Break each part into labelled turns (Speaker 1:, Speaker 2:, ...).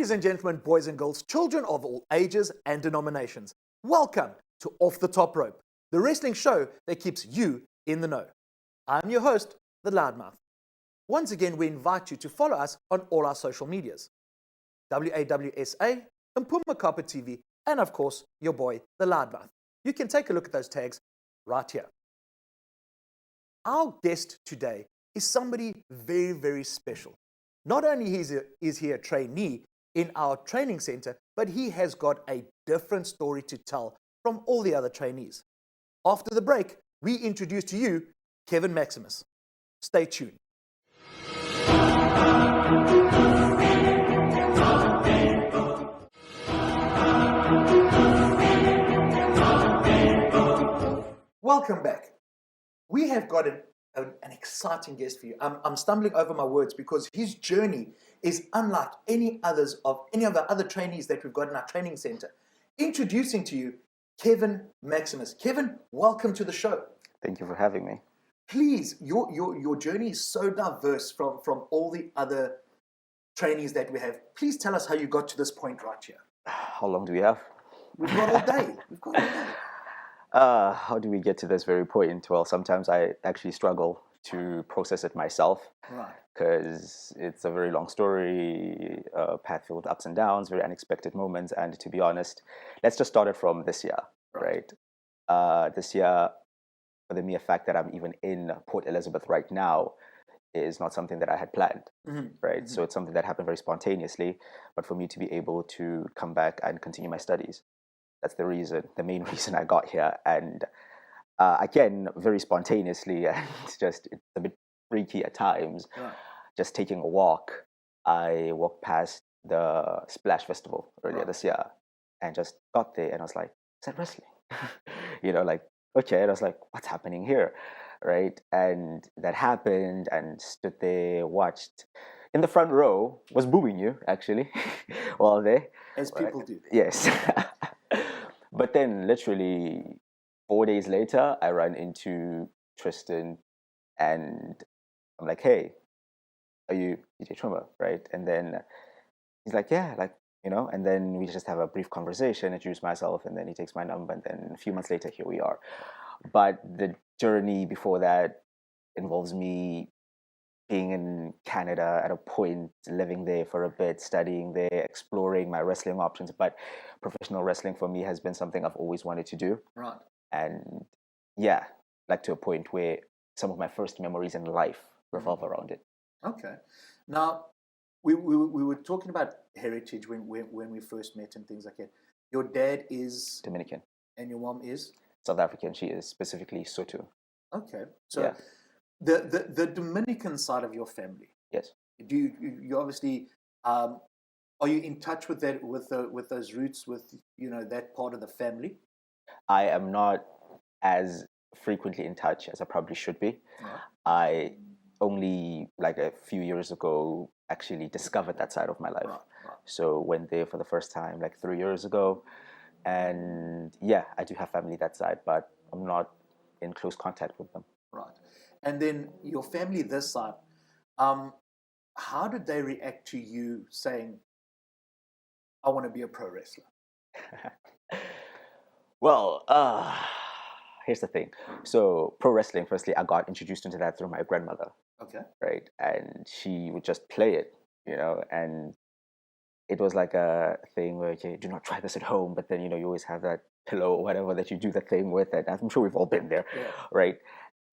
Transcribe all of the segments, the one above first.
Speaker 1: Ladies and gentlemen, boys and girls, children of all ages and denominations, welcome to Off the Top Rope, the wrestling show that keeps you in the know. I'm your host, the Loudmouth. Once again, we invite you to follow us on all our social medias. WAWSA, Mpuma Kappa TV, and of course, your boy, the Loudmouth. You can take a look at those tags right here. Our guest today is somebody very, very special. Not only is he a trainee in our training center, but he has got a different story to tell from all the other trainees. After the break, we introduce to you Kevin Maximus. Stay tuned. Welcome back. We have got an exciting guest for you. I'm stumbling over my words because his journey is unlike any of the other trainees that we've got in our training center. Introducing to you Kevin Maximus. Kevin, welcome to the show.
Speaker 2: Thank you for having me.
Speaker 1: Please, your journey is so diverse from all the other trainees that we have. Please tell us how you got to this point right here.
Speaker 2: How long do we have?
Speaker 1: We've got all day.
Speaker 2: How do we get to this very point? Well, sometimes I actually struggle to process it myself.
Speaker 1: Right.
Speaker 2: Because it's a very long story, path filled with ups and downs, very unexpected moments. And to be honest, let's just start it from this year, right? This year, for the mere fact that I'm even in Port Elizabeth right now is not something that I had planned, right? Mm-hmm. So it's something that happened very spontaneously. But for me to be able to come back and continue my studies, that's the main reason I got here. And again, very spontaneously, and it's a bit freaky at times. Right. Just taking a walk, I walked past the Splash Festival earlier this year and just got there and I was like, is that wrestling? Okay. And I was like, what's happening here? Right. And that happened and stood there, watched. In the front row, was booing you, actually, while there.
Speaker 1: As people do.
Speaker 2: Yes. But then literally 4 days later, I ran into Tristan and I'm like, hey, are you DJ Trummer, right? And then he's like, yeah, and then we just have a brief conversation, introduce myself, and then he takes my number, and then a few months later, here we are. But the journey before that involves me being in Canada at a point, living there for a bit, studying there, exploring my wrestling options. But professional wrestling for me has been something I've always wanted to do.
Speaker 1: Right.
Speaker 2: And yeah, like to a point where some of my first memories in life revolve around it.
Speaker 1: Okay. Now, we were talking about heritage when we first met and things like that. Your dad is
Speaker 2: Dominican.
Speaker 1: And your mom is?
Speaker 2: South African. She is specifically Sotho.
Speaker 1: Okay. So yeah. The Dominican side of your family.
Speaker 2: Yes.
Speaker 1: Do you obviously are you in touch with that with those roots with that part of the family?
Speaker 2: I am not as frequently in touch as I probably should be. Right. I only like a few years ago actually discovered that side of my life. Right. So went there for the first time like 3 years ago, and yeah, I do have family that side, but I'm not in close contact with them.
Speaker 1: Right. And then your family this side, how did they react to you saying, I want to be a pro wrestler?
Speaker 2: Well, here's the thing. So pro wrestling, firstly, I got introduced into that through my grandmother.
Speaker 1: Okay.
Speaker 2: Right. And she would just play it, and it was like a thing where, okay, do not try this at home. But then, you always have that pillow or whatever that you do the thing with. And I'm sure we've all been there. Yeah. Right.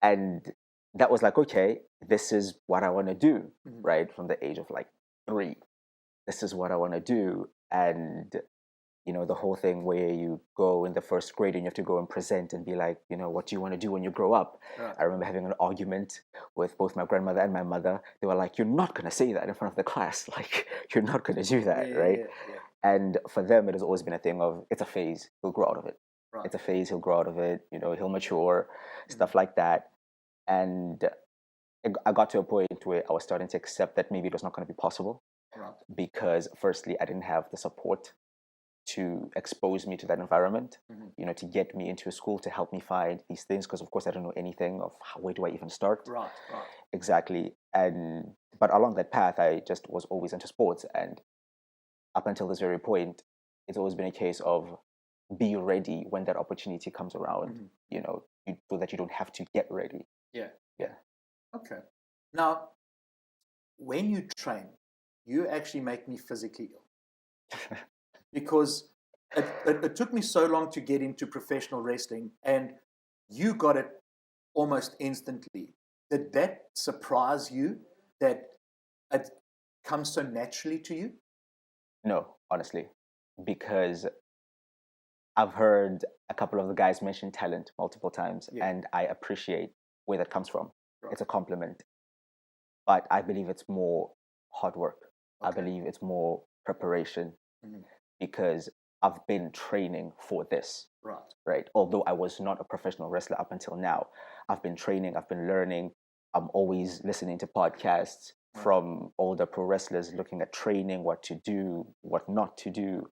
Speaker 2: And that was like, okay, this is what I want to do, right? From the age of like 3. This is what I want to do. And the whole thing where you go in the first grade and you have to go and present and be like, what do you want to do when you grow up? Right. I remember having an argument with both my grandmother and my mother. They were like, you're not going to say that in front of the class. Like, you're not going to do that, right? Yeah. And for them, it has always been a thing of, it's a phase. He'll grow out of it. Right. It's a phase. He'll grow out of it. He'll mature, stuff like that. And I got to a point where I was starting to accept that maybe it was not going to be possible. Right. Because firstly, I didn't have the support to expose me to that environment, to get me into a school, to help me find these things, because of course I don't know anything of where do I even start. Right. Exactly. But along that path, I just was always into sports, and up until this very point, it's always been a case of be ready when that opportunity comes around, so that you don't have to get ready.
Speaker 1: Yeah.
Speaker 2: Yeah.
Speaker 1: Okay. Now, when you train, you actually make me physically ill because it took me so long to get into professional wrestling, and you got it almost instantly. Did that surprise you that it comes so naturally to you?
Speaker 2: No, honestly, because I've heard a couple of the guys mention talent multiple times, and I appreciate where that comes from. Right. It's a compliment. But I believe it's more hard work. Okay. I believe it's more preparation, because I've been training for this. Right. Although I was not a professional wrestler up until now, I've been training, I've been learning. I'm always listening to podcasts from older pro wrestlers, looking at training, what to do, what not to do,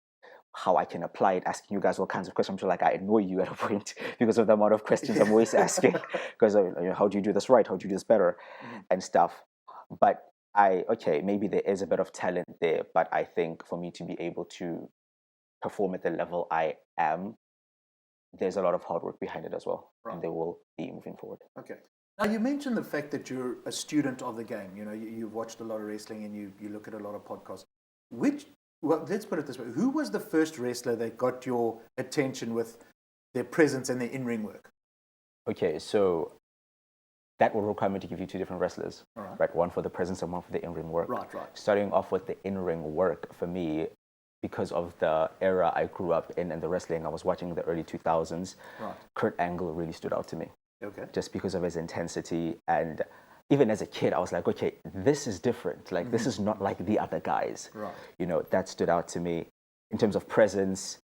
Speaker 2: how I can apply it, asking you guys all kinds of questions. I'm sure like I annoy you at a point because of the amount of questions I'm always asking. Because how do you do this right? How do you do this better? And stuff. But maybe there is a bit of talent there, but I think for me to be able to perform at the level I am, there's a lot of hard work behind it as well. Right. And they will be moving forward.
Speaker 1: Okay. Now, you mentioned the fact that you're a student of the game. You've watched a lot of wrestling and you look at a lot of podcasts. Well, let's put it this way. Who was the first wrestler that got your attention with their presence and their in-ring work?
Speaker 2: Okay, so that will require me to give you two different wrestlers. Right? One for the presence and one for the in-ring work.
Speaker 1: Right.
Speaker 2: Starting off with the in-ring work, for me, because of the era I grew up in and the wrestling I was watching in the early 2000s, Kurt Angle really stood out to me. Okay. Just because of his intensity, and even as a kid, I was like, okay, this is different. Like, this is not like the other guys. Right. That stood out to me. In terms of presence,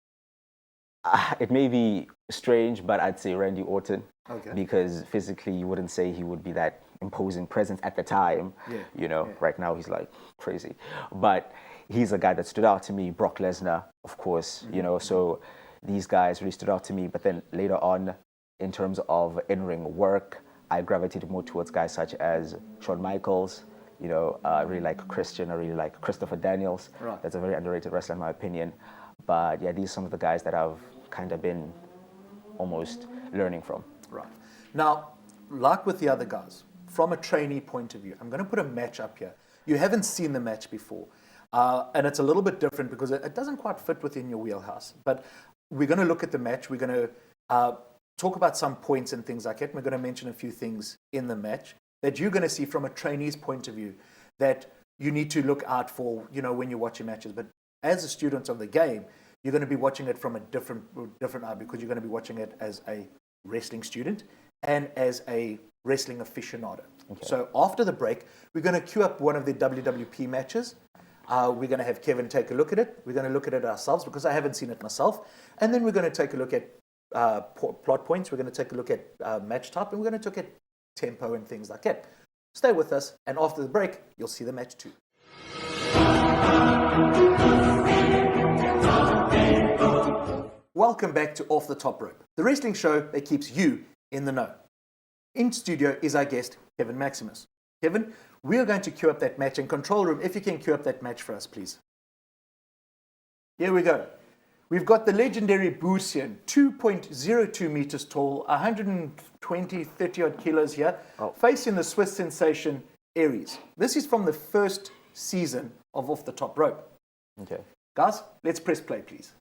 Speaker 2: it may be strange, but I'd say Randy Orton. Okay. Because physically, you wouldn't say he would be that imposing presence at the time. Yeah. Right now he's like crazy. But he's a guy that stood out to me. Brock Lesnar, of course, so these guys really stood out to me. But then later on, in terms of in-ring work, I gravitated more towards guys such as Shawn Michaels. I really like Christian. I really like Christopher Daniels. Right. That's a very underrated wrestler in my opinion. But yeah, these are some of the guys that I've kind of been almost learning from.
Speaker 1: Right. Now, like with the other guys, from a trainee point of view, I'm going to put a match up here. You haven't seen the match before. And it's a little bit different because it doesn't quite fit within your wheelhouse. But we're going to look at the match. We're going to talk about some points and things like it. We're going to mention a few things in the match that you're going to see from a trainee's point of view that you need to look out for, when you're watching matches. But as a student of the game, you're going to be watching it from a different eye because you're going to be watching it as a wrestling student and as a wrestling aficionado. Okay. So after the break, we're going to queue up one of the WWP matches. We're going to have Kevin take a look at it. We're going to look at it ourselves because I haven't seen it myself. And then we're going to take a look at plot points. We're going to take a look at match type, and we're going to look at tempo and things like that. Stay with us, and after the break, you'll see the match too. Welcome back to Off the Top Rope, the wrestling show that keeps you in the know. In studio is our guest, Kevin Maximus. Kevin, we are going to queue up that match in control room. If you can queue up that match for us, please. Here we go. We've got the legendary Boosian, 2.02 meters tall, 120, 30 odd kilos here, facing the Swiss sensation Aries. This is from the first season of Off the Top Rope. Okay. Guys, let's press play, please.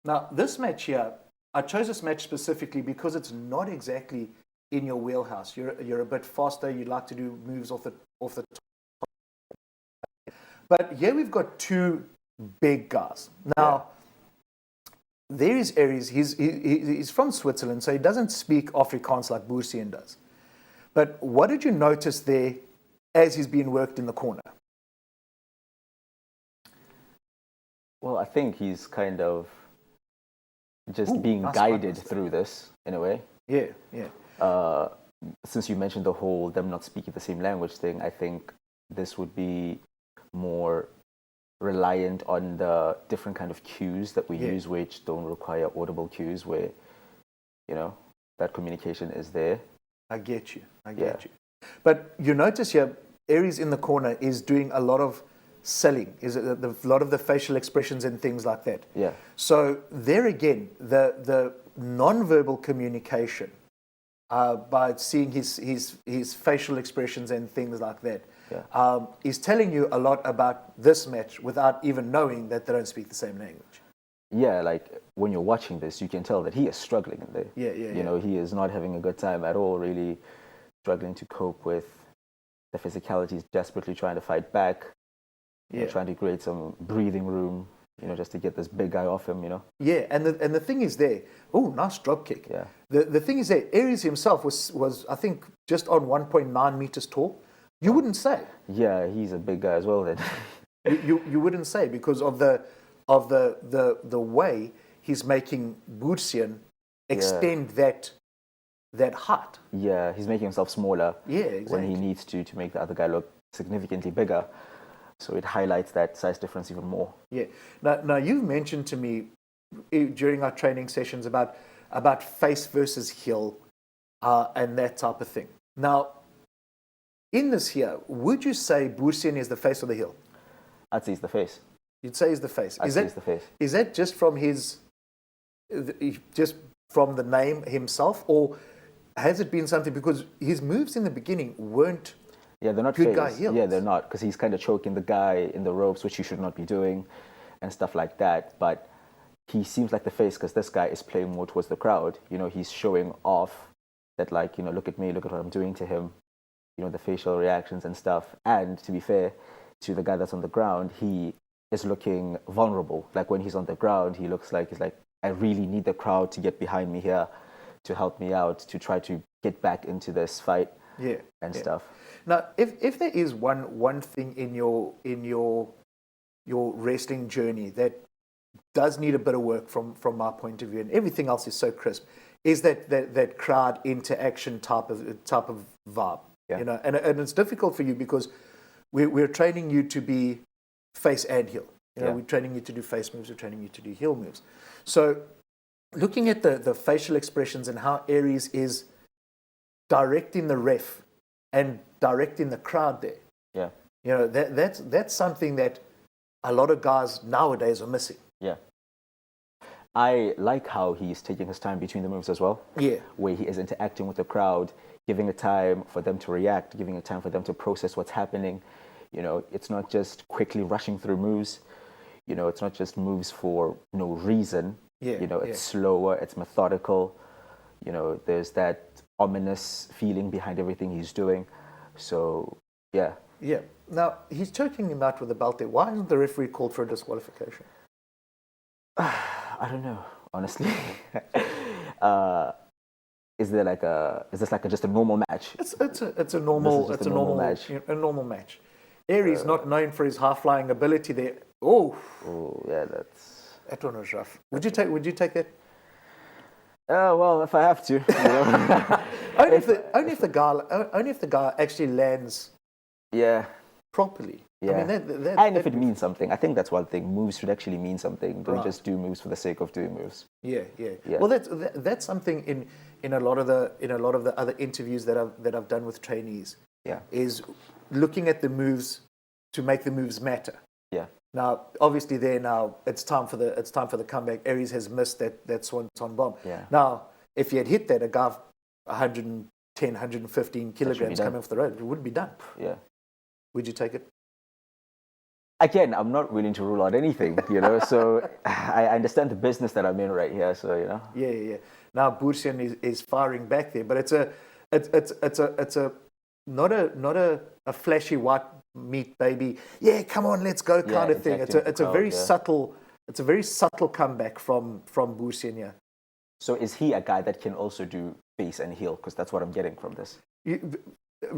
Speaker 1: Now, this match here, I chose this match specifically because it's not exactly in your wheelhouse. You're a bit faster. You like to do moves off the top. But here we've got two big guys. Now, there is Aries. He's from Switzerland, so he doesn't speak Afrikaans like Boosian does. But what did you notice there as he's being worked in the corner?
Speaker 2: Well, I think he's kind of just being guided through this in a way.
Speaker 1: Yeah.
Speaker 2: Since you mentioned the whole them not speaking the same language thing, I think this would be more reliant on the different kind of cues that we use, which don't require audible cues, where that communication is there.
Speaker 1: I get you. But you notice here, Aries in the corner is doing a lot of selling, is a lot of the facial expressions and things like that.
Speaker 2: Yeah.
Speaker 1: So there again, the non-verbal communication by seeing his facial expressions and things like that is telling you a lot about this match without even knowing that they don't speak the same language.
Speaker 2: Yeah, like when you're watching this, you can tell that he is struggling in there. You know, he is not having a good time at all, really struggling to cope with the physicality. He's desperately trying to fight back, you know, trying to create some breathing room, you know, just to get this big guy off him, you know.
Speaker 1: Yeah, and the thing is there, oh, nice drop kick.
Speaker 2: Yeah.
Speaker 1: The thing is there, Aries himself was I think just on 1.9 meters tall. You wouldn't say.
Speaker 2: Yeah, he's a big guy as well then.
Speaker 1: you wouldn't say because of the way he's making Bursian extend that height.
Speaker 2: Yeah, he's making himself smaller when he needs to make the other guy look significantly bigger. So it highlights that size difference even more.
Speaker 1: Yeah. Now you've mentioned to me during our training sessions about face versus heel and that type of thing. Now, in this here, would you say Bursian is the face or the heel?
Speaker 2: I'd say it's the face.
Speaker 1: You'd say he's the face.
Speaker 2: I'd say it's the face.
Speaker 1: Is that just from the name himself, or has it been something because his moves in the beginning weren't?
Speaker 2: Yeah, they're not
Speaker 1: good
Speaker 2: face.
Speaker 1: guy heels.
Speaker 2: Yeah, they're not, because he's kind of choking the guy in the ropes, which he should not be doing, and stuff like that. But he seems like the face because this guy is playing more towards the crowd. You know, he's showing off that, like, you know, look at me, look at what I'm doing to him. You know, the facial reactions and stuff. And to be fair to the guy that's on the ground, he is looking vulnerable. Like when he's on the ground, he looks like he's like, I really need the crowd to get behind me here to help me out, to try to get back into this fight and stuff.
Speaker 1: Now, if there is one thing in your wrestling journey that does need a bit of work from my point of view, and everything else is so crisp, is that crowd interaction type of vibe. You know, and it's difficult for you because we're training you to be face and heel. You know, we're training you to do face moves, we're training you to do heel moves. So looking at the facial expressions and how Aries is directing the ref and directing the crowd there. Yeah. You know, that's something that a lot of guys nowadays are missing.
Speaker 2: Yeah. I like how he's taking his time between the moves as well. Yeah. Where he is interacting with the crowd, giving a time for them to react, giving a time for them to process what's happening. You know, it's not just quickly rushing through moves. You know, it's not just moves for no reason. You know, it's slower, it's methodical. You know, there's that ominous feeling behind everything he's doing. So, yeah.
Speaker 1: Yeah. Now, he's choking him out with the belt there. Why isn't the referee called for a disqualification?
Speaker 2: I don't know, honestly. Is this just a normal match?
Speaker 1: It's a normal match. A normal match. Aries not known for his high-flying ability there. Oh,
Speaker 2: yeah,
Speaker 1: that one was rough. Would you take that?
Speaker 2: Well, if I have to. You know.
Speaker 1: only if the guy actually lands.
Speaker 2: Yeah.
Speaker 1: Properly.
Speaker 2: Yeah. I mean, and if it means something, I think that's one thing. Moves should actually mean something. Don't just do moves for the sake of doing moves. Yeah.
Speaker 1: Well, that's something in a lot of the other interviews that I've done with trainees. Yeah. Is looking at the moves to make the moves matter. Yeah. Now, obviously, it's time for the comeback. Aries has missed that swanton bomb. Yeah. Now, if he had hit that, a guy 110, 115 kilograms coming off the road, it wouldn't be done. Yeah. Would you take it?
Speaker 2: Again, I'm not willing to rule out anything, you know. So I understand the business that I'm in right here. So you know.
Speaker 1: Yeah. Now Bursian is firing back there, but it's a not a flashy white meat baby. Yeah, come on, let's go kind of thing. It's a very subtle comeback from Bursian here.
Speaker 2: So is he a guy that can also do face and heel? Because that's what I'm getting from this.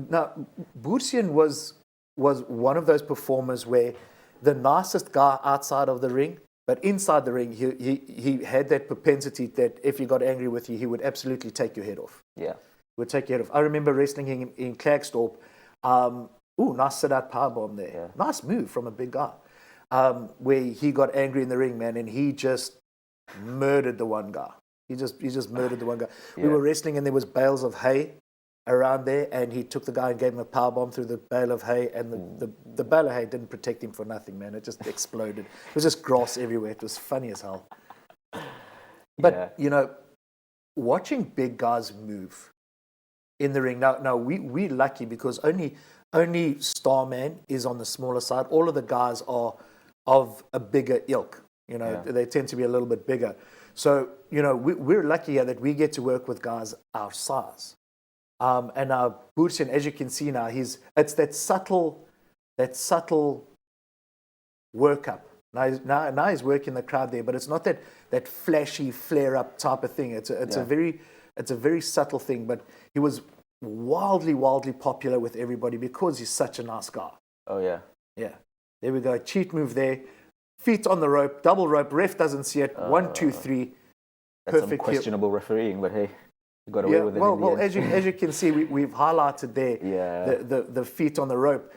Speaker 1: Now Bursian was one of those performers where the nicest guy outside of the ring, but inside the ring, he had that propensity that if he got angry with you, he would absolutely take your head off. Yeah. Would take your head off. I remember wrestling him in Klagstorp. Nice sit-out powerbomb there. Yeah. Nice move from a big guy. Where he got angry in the ring, man, and he just murdered the one guy. He just murdered the one guy. Yeah. We were wrestling and there was bales of hay around there, and he took the guy and gave him a power bomb through the bale of hay, and the bale of hay didn't protect him for nothing, man. It just exploded. It was just grass everywhere. It was funny as hell. But watching big guys move in the ring. Now we're lucky because only Starman is on the smaller side. All of the guys are of a bigger ilk. They tend to be a little bit bigger. So we're lucky here that we get to work with guys our size. And now Boersen, as you can see now, it's that subtle workup. Now he's working the crowd there, but it's not that flashy flare up type of thing. It's a very subtle thing. But he was wildly popular with everybody because he's such a nice guy.
Speaker 2: Oh yeah.
Speaker 1: Yeah. There we go. Cheat move there. Feet on the rope, double rope. Ref doesn't see it. 1, 2, 3.
Speaker 2: That's
Speaker 1: Perfect.
Speaker 2: some questionable refereeing, but hey. Got away with it.
Speaker 1: Well, as you can see, we've highlighted there the feet on the rope.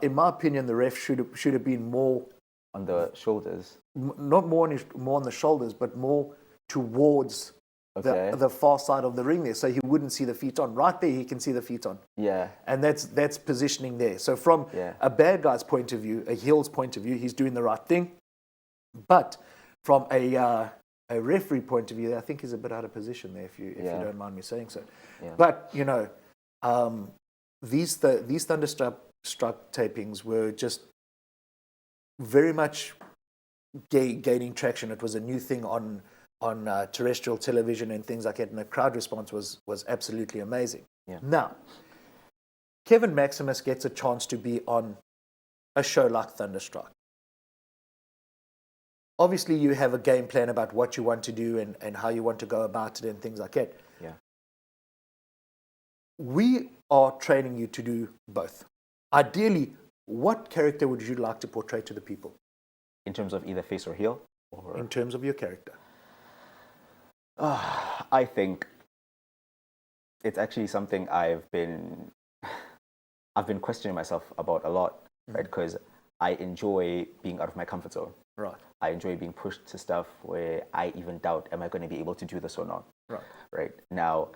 Speaker 1: In my opinion, the ref should have been more
Speaker 2: on the shoulders.
Speaker 1: Not more on the shoulders, but more towards the far side of the ring there, so he wouldn't see the feet on. Right there, he can see the feet on.
Speaker 2: Yeah.
Speaker 1: And that's positioning there. So from a bad guy's point of view, a heel's point of view, he's doing the right thing. But from a referee point of view, I think he's a bit out of position there, if you don't mind me saying so. Yeah. But these Thunderstruck tapings were just very much gaining traction. It was a new thing on terrestrial television and things like that, and the crowd response was absolutely amazing.
Speaker 2: Yeah.
Speaker 1: Now, Kevin Maximus gets a chance to be on a show like Thunderstruck. Obviously, you have a game plan about what you want to do and how you want to go about it and things like that.
Speaker 2: Yeah.
Speaker 1: We are training you to do both. Ideally, what character would you like to portray to the people?
Speaker 2: In terms of either face or heel? Or...
Speaker 1: In terms of your character.
Speaker 2: I think it's actually something I've been questioning myself about a lot, right? Because I enjoy being out of my comfort zone.
Speaker 1: Right.
Speaker 2: I enjoy being pushed to stuff where I even doubt, am I going to be able to do this or not?
Speaker 1: Right.
Speaker 2: Right. Now,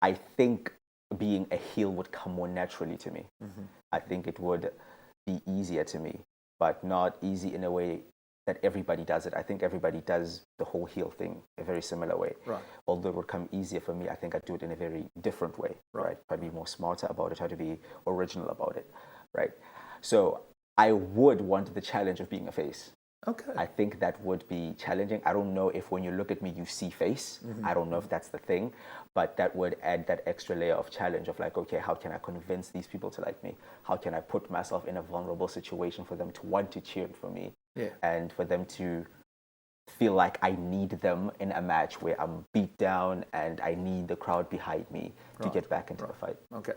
Speaker 2: I think being a heel would come more naturally to me. Mm-hmm. I think it would be easier to me, but not easy in a way that everybody does it. I think everybody does the whole heel thing a very similar way.
Speaker 1: Right.
Speaker 2: Although it would come easier for me, I think I'd do it in a very different way. Right. I'd be more smarter about it, try to be original about it. Right. So I would want the challenge of being a face.
Speaker 1: Okay.
Speaker 2: I think that would be challenging. I don't know if when you look at me, you see face. Mm-hmm. I don't know if that's the thing, but that would add that extra layer of challenge of like, okay, how can I convince these people to like me? How can I put myself in a vulnerable situation for them to want to cheer for me?
Speaker 1: Yeah.
Speaker 2: And for them to feel like I need them in a match where I'm beat down and I need the crowd behind me to get back into the fight.
Speaker 1: Okay.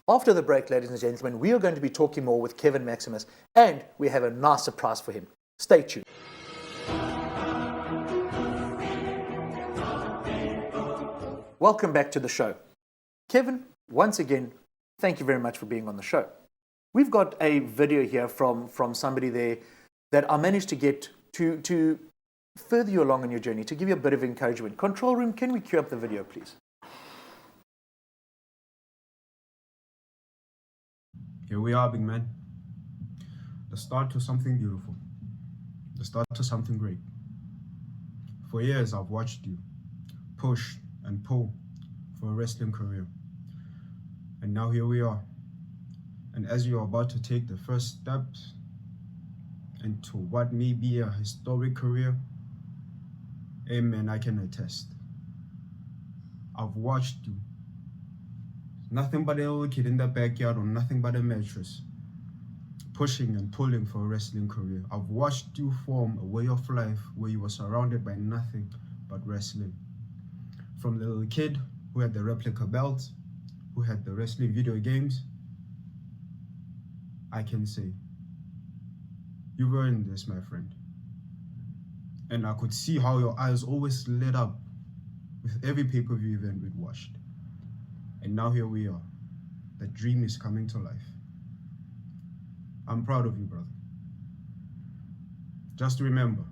Speaker 1: After the break, ladies and gentlemen, we are going to be talking more with Kevin Maximus, and we have a nice surprise for him. Stay tuned. Welcome back to the show. Kevin, once again, thank you very much for being on the show. We've got a video here from somebody there that I managed to get to further you along on your journey, to give you a bit of encouragement. Control room, can we cue up the video, please?
Speaker 3: Here we are, big man. The start to something beautiful. The start to something great. For years, I've watched you push and pull for a wrestling career. And now here we are. And as you're about to take the first steps into what may be a historic career, amen, I can attest. I've watched you. Nothing but a little kid in the backyard on nothing but a mattress, pushing and pulling for a wrestling career. I've watched you form a way of life where you were surrounded by nothing but wrestling. From the little kid who had the replica belts, who had the wrestling video games, I can say, you've earned this, my friend. And I could see how your eyes always lit up with every pay-per-view event we'd watched. And now here we are. The dream is coming to life. I'm proud of you, brother. Just remember,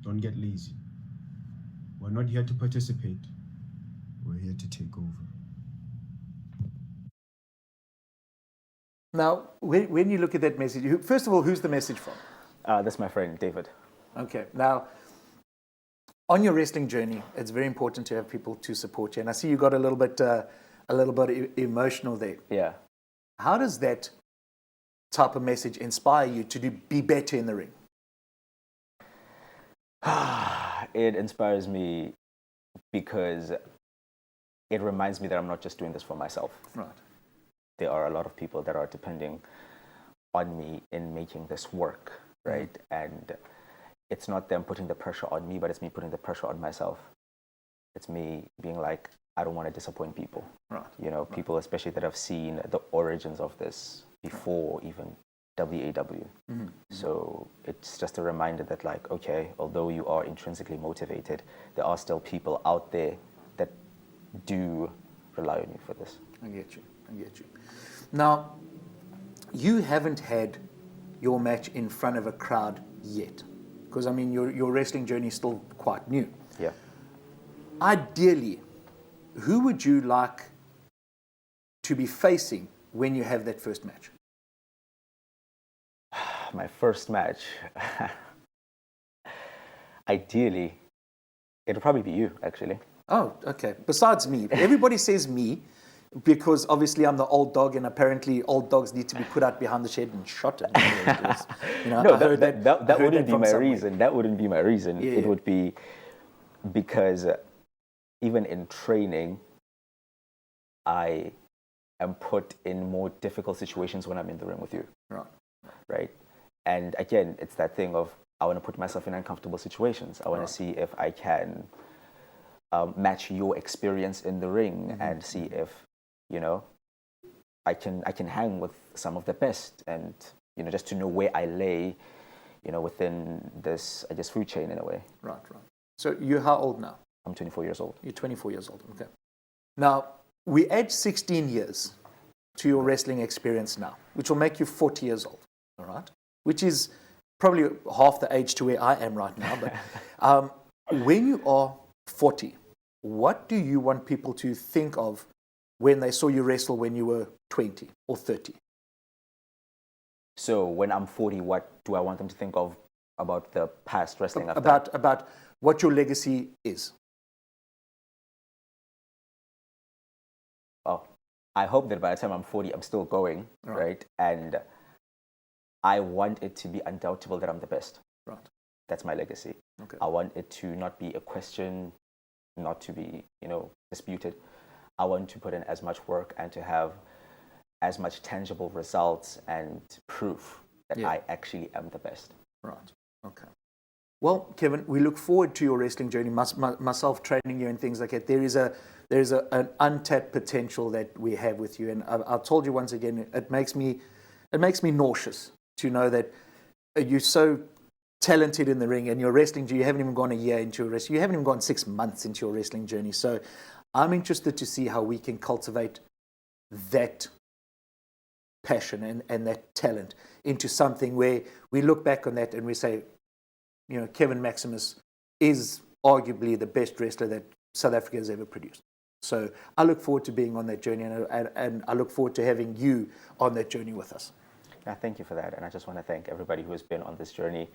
Speaker 3: don't get lazy. We're not here to participate. We're here to take over.
Speaker 1: Now, when you look at that message, first of all, who's the message from?
Speaker 2: That's my friend David.
Speaker 1: Okay. Now, on your wrestling journey, it's very important to have people to support you. And I see you got a little bit emotional there.
Speaker 2: Yeah.
Speaker 1: How does that type of message inspire you to be better in the ring?
Speaker 2: It inspires me because it reminds me that I'm not just doing this for myself.
Speaker 1: Right.
Speaker 2: There are a lot of people that are depending on me in making this work, right? And it's not them putting the pressure on me, but it's me putting the pressure on myself. It's me being like, I don't want to disappoint people.
Speaker 1: Right.
Speaker 2: You know, people especially that have seen the origins of this before even WAW. So it's just a reminder that, like, okay, although you are intrinsically motivated, there are still people out there that do rely on you for this.
Speaker 1: I get you. Now, you haven't had your match in front of a crowd yet, because I mean your wrestling journey is still quite new.
Speaker 2: Yeah.
Speaker 1: Ideally, who would you like to be facing when you have that first match?
Speaker 2: My first match, ideally, it'll probably be you, actually.
Speaker 1: Oh, okay. Besides me, everybody says me because obviously I'm the old dog, and apparently old dogs need to be put out behind the shed and shot. You know,
Speaker 2: No,
Speaker 1: I heard
Speaker 2: that wouldn't be
Speaker 1: from
Speaker 2: my
Speaker 1: somewhere.
Speaker 2: reason. That wouldn't be my reason.
Speaker 1: Yeah,
Speaker 2: It
Speaker 1: yeah.
Speaker 2: would be because even in training, I am put in more difficult situations when I'm in the ring with you,
Speaker 1: Right.
Speaker 2: right? And again, it's that thing of I want to put myself in uncomfortable situations. I want
Speaker 1: Right.
Speaker 2: to see if I can match your experience in the ring and see if, you know, I can hang with some of the best, and, you know, just to know where I lay, you know, within this, I guess, food chain in a way.
Speaker 1: Right. So you're how old now?
Speaker 2: I'm 24 years old.
Speaker 1: You're 24 years old. Okay. Now, we add 16 years to your wrestling experience now, which will make you 40 years old. All right. Which is probably half the age to where I am right now. But when you are 40, what do you want people to think of when they saw you wrestle when you were 20 or 30?
Speaker 2: So when I'm 40, what do I want them to think of about the past wrestling I've done?
Speaker 1: About what your legacy is.
Speaker 2: Oh, I hope that by the time I'm 40, I'm still going, right? And I want it to be undoubtable that I'm the best.
Speaker 1: Right.
Speaker 2: That's my legacy.
Speaker 1: Okay.
Speaker 2: I want it to not be a question, not to be, you know, disputed. I want to put in as much work and to have as much tangible results and proof that I actually am the best.
Speaker 1: Right. Okay. Well, Kevin, we look forward to your wrestling journey. Myself training you and things like that. There is an untapped potential that we have with you, and I've told you once again, it makes me nauseous to know that you're so talented in the ring, and your wrestling journey, you haven't even gone a year into your wrestling. You haven't even gone 6 months into your wrestling journey. So I'm interested to see how we can cultivate that passion and that talent into something where we look back on that and we say, you know, Kevin Maximus is arguably the best wrestler that South Africa has ever produced. So I look forward to being on that journey, and I look forward to having you on that journey with us.
Speaker 2: Yeah, thank you for that. And I just want to thank everybody who has been on this journey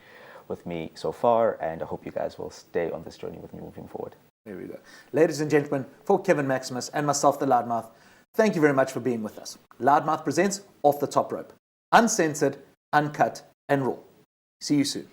Speaker 2: with me so far, and I hope you guys will stay on this journey with me moving forward.
Speaker 1: There we go. Ladies and gentlemen, for Kevin Maximus and myself, the Loudmouth, thank you very much for being with us. Loudmouth presents Off the Top Rope. Uncensored, uncut, and raw. See you soon.